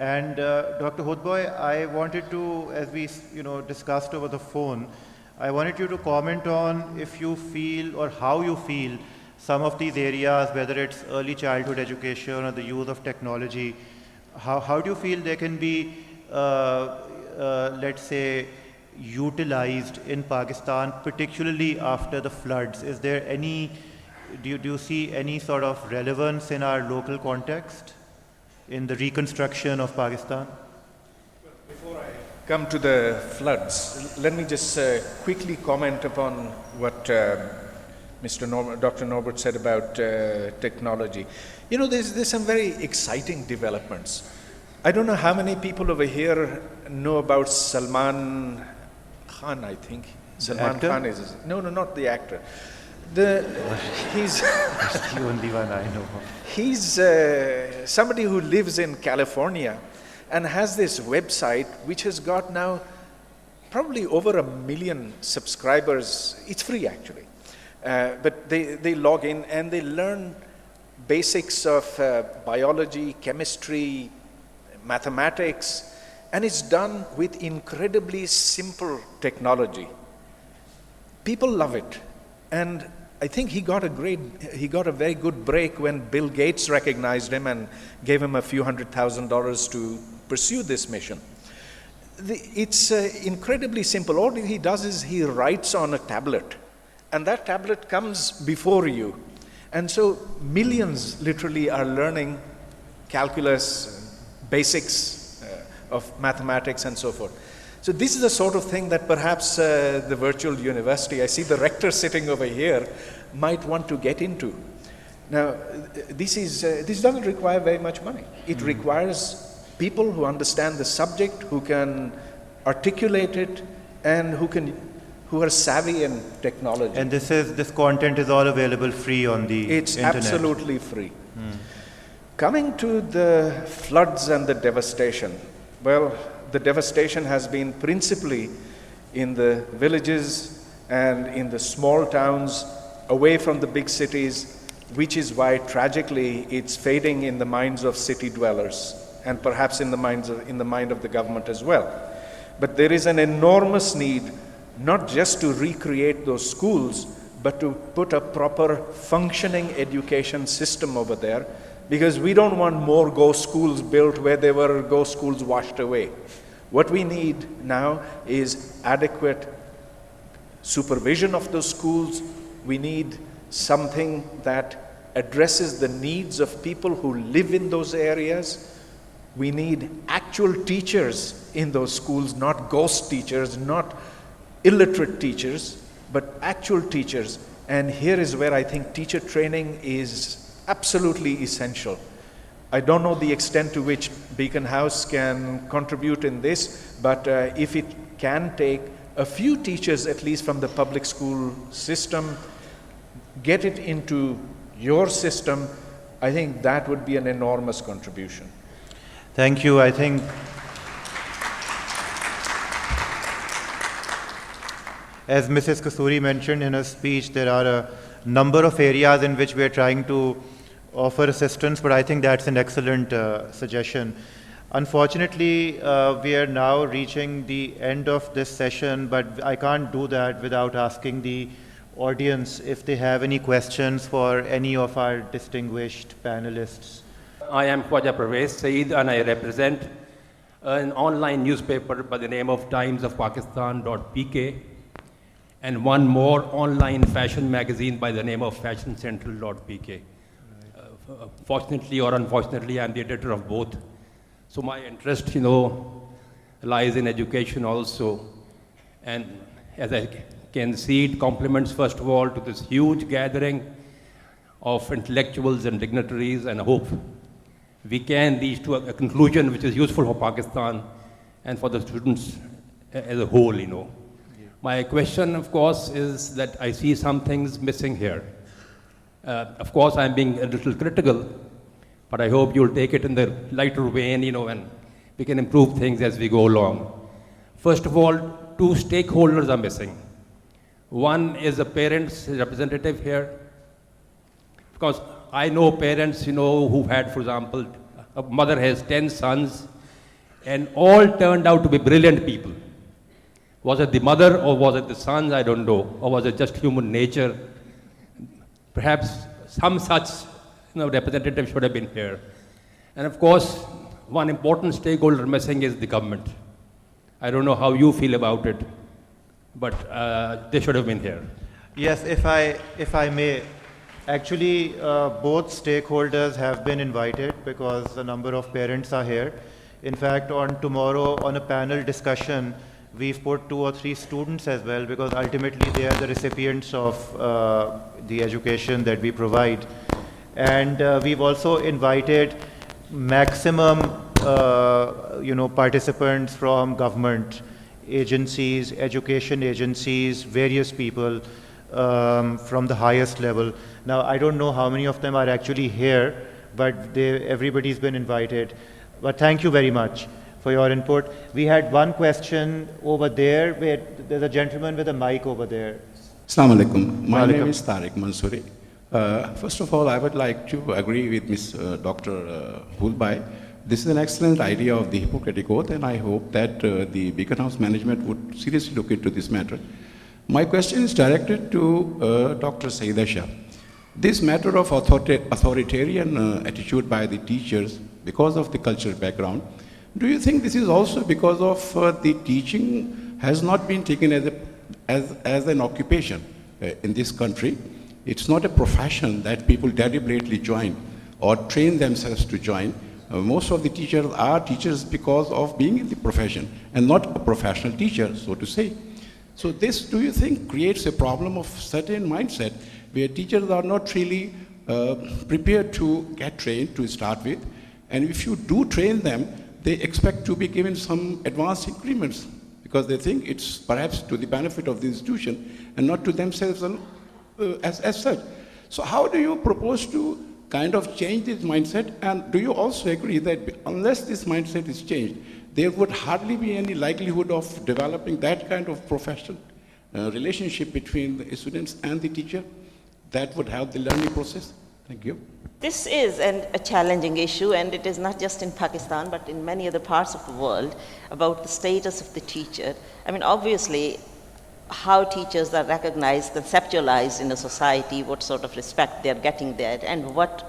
And Dr. Hoodbhoy, I wanted to, as we discussed over the phone, I wanted you to comment on if you feel or how you feel some of these areas, whether it's early childhood education or the use of technology, how do you feel they can be, let's say, utilized in Pakistan, particularly after the floods? Is there any, do you see any sort of relevance in our local context in the reconstruction of Pakistan? Before I come to the floods, let me just quickly comment upon what Dr. Norbert said about technology. You know, there's some very exciting developments. I don't know how many people over here know about Salman Khan, I think. Salman Khan is, no, not the actor. He's the only one I know. He's somebody who lives in California and has this website which has got now probably over 1 million subscribers. It's free actually. But they log in and they learn basics of biology, chemistry, mathematics, and it's done with incredibly simple technology. People love it. And I think he got a very good break when Bill Gates recognized him and gave him a few $100,000 to pursue this mission. It's incredibly simple. All he does is he writes on a tablet, and that tablet comes before you. And so millions literally are learning calculus, basics of mathematics and so forth. So this is the sort of thing that perhaps the virtual university, I see the rector sitting over here, might want to get into. Now, this doesn't require very much money. It requires people who understand the subject, who can articulate it, and who are savvy in technology. And this content is all available free on the internet? It's absolutely free. Coming to the floods and the devastation, well, the devastation has been principally in the villages and in the small towns away from the big cities, which is why tragically it's fading in the minds of city dwellers and perhaps in the mind of the government as well. But there is an enormous need not just to recreate those schools, but to put a proper functioning education system over there, because we don't want more ghost schools built where there were ghost schools washed away. What we need now is adequate supervision of those schools. We need something that addresses the needs of people who live in those areas. We need actual teachers in those schools, not ghost teachers, not illiterate teachers, but actual teachers. And here is where I think teacher training is absolutely essential. I don't know the extent to which Beaconhouse can contribute in this, but if it can take a few teachers, at least from the public school system, get it into your system, I think that would be an enormous contribution. Thank you. I think as Mrs. Kasuri mentioned in her speech, there are a number of areas in which we are trying to offer assistance, but I think that's an excellent suggestion. Unfortunately, we are now reaching the end of this session, but I can't do that without asking the audience if they have any questions for any of our distinguished panelists. I am Pervez, Saeeda, and I represent an online newspaper by the name of timesofpakistan.pk and one more online fashion magazine by the name of fashioncentral.pk. Fortunately or unfortunately, I'm the editor of both. So my interest, lies in education also. And as I can see, it complements, first of all, to this huge gathering of intellectuals and dignitaries, and I hope we can reach to a conclusion which is useful for Pakistan and for the students as a whole, My question, of course, is that I see some things missing here. Of course, I'm being a little critical, but I hope you'll take it in the lighter vein, and we can improve things as we go along. First of all, two stakeholders are missing. One is a parent's representative here, because I know parents, who had, for example, a mother has 10 sons, and all turned out to be brilliant people. Was it the mother or was it the sons? I don't know. Or was it just human nature? Perhaps some such representative should have been here. And of course, one important stakeholder missing is the government. I don't know how you feel about it, but they should have been here. Yes, if I may, actually both stakeholders have been invited because a number of parents are here. In fact, on tomorrow on a panel discussion, we've put 2 or 3 students as well because ultimately they are the recipients of the education that we provide. And we've also invited maximum participants from government agencies, education agencies, various people from the highest level. Now, I don't know how many of them are actually here, but everybody's been invited. But thank you very much for your input. We had one question over there, where there's a gentleman with a mic over there. Assalamu alaikum. My name is Tariq Mansouri. First of all, I would like to agree with Ms. Dr. Hoodbhoy. This is an excellent idea of the Hippocratic Oath, and I hope that the Beaconhouse management would seriously look into this matter. My question is directed to Dr. Saeeda Shah. This matter of authoritarian attitude by the teachers because of the cultural background, do you think this is also because of the teaching has not been taken as an occupation in this country? It's not a profession that people deliberately join or train themselves to join. Most of the teachers are teachers because of being in the profession and not a professional teacher, so to say. So this, do you think, creates a problem of certain mindset where teachers are not really prepared to get trained to start with? And if you do train them, they expect to be given some advanced increments because they think it's perhaps to the benefit of the institution and not to themselves as such. So how do you propose to kind of change this mindset? And do you also agree that unless this mindset is changed, there would hardly be any likelihood of developing that kind of professional relationship between the students and the teacher that would help the learning process? Thank you. This is a challenging issue, and it is not just in Pakistan, but in many other parts of the world, about the status of the teacher. I mean, obviously, how teachers are recognized, conceptualized in a society, what sort of respect they're getting there, and what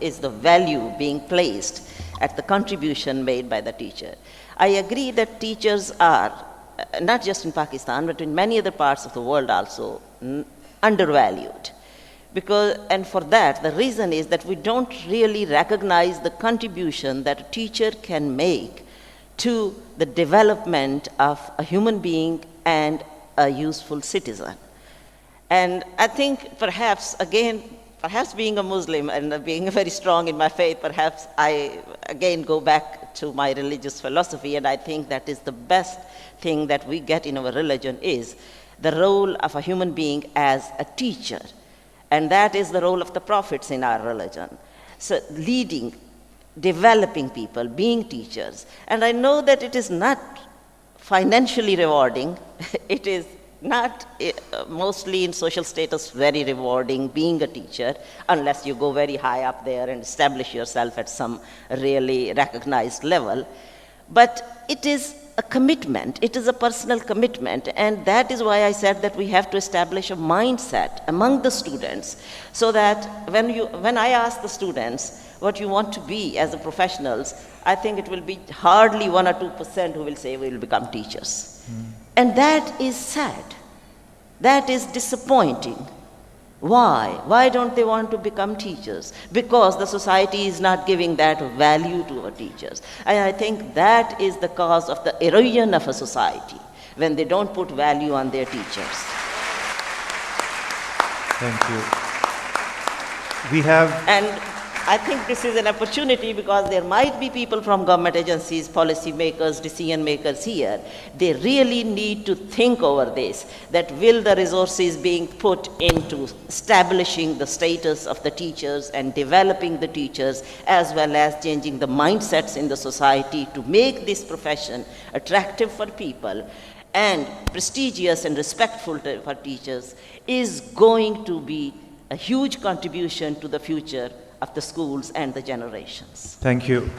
is the value being placed at the contribution made by the teacher. I agree that teachers are, not just in Pakistan, but in many other parts of the world also, undervalued. And for that, the reason is that we don't really recognize the contribution that a teacher can make to the development of a human being and a useful citizen. And I think perhaps being a Muslim and being very strong in my faith, perhaps I again go back to my religious philosophy, and I think that is the best thing that we get in our religion is the role of a human being as a teacher. And that is the role of the prophets in our religion. So leading, developing people, being teachers. And I know that it is not financially rewarding. It is not mostly in social status very rewarding being a teacher, unless you go very high up there and establish yourself at some really recognized level. But it is a commitment, it is a personal commitment, and that is why I said that we have to establish a mindset among the students, so that when I ask the students what you want to be as a professionals, I think it will be hardly 1 or 2% who will say we will become teachers. And that is sad. That is disappointing. Why? Why don't they want to become teachers? Because the society is not giving that value to our teachers. And I think that is the cause of the erosion of a society, when they don't put value on their teachers. Thank you. We have... And I think this is an opportunity because there might be people from government agencies, policy makers, decision makers here. They really need to think over this, that will the resources being put into establishing the status of the teachers and developing the teachers, as well as changing the mindsets in the society to make this profession attractive for people and prestigious and respectful for teachers, is going to be a huge contribution to the future of the schools and the generations. Thank you.